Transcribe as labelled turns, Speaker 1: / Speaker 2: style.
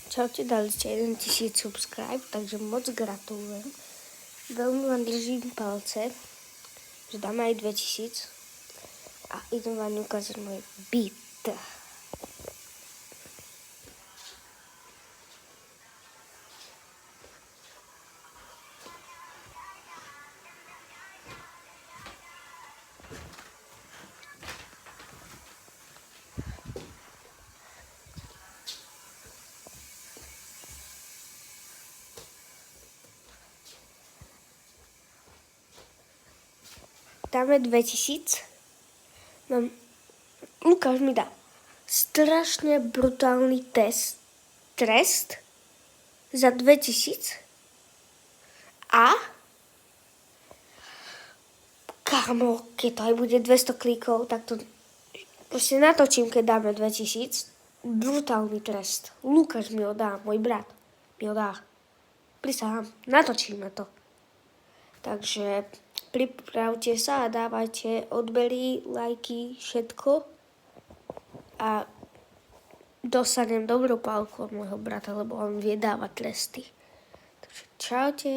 Speaker 1: Čaute, dali ste 1000 subscribe, takže moc gratulujem. Veľmi vám držím palce, že dáme aj 2000 a idem vám ukázať môj beat. Dáme 2000. Lukáš mi dá strašne brutálny trest za 2000 a kámo, keď to aj bude 200 klikov, tak to proste natočím, keď dáme 2000. Brutálny trest. Lukáš mi ho dá, môj brat mi ho dá. Prisahám, natočíme to. Takže pripravte sa a dávajte odbery, lajky, všetko. A dostanem dobrú pálku od môjho brata, lebo on vie dávať tresty. Takže čaute.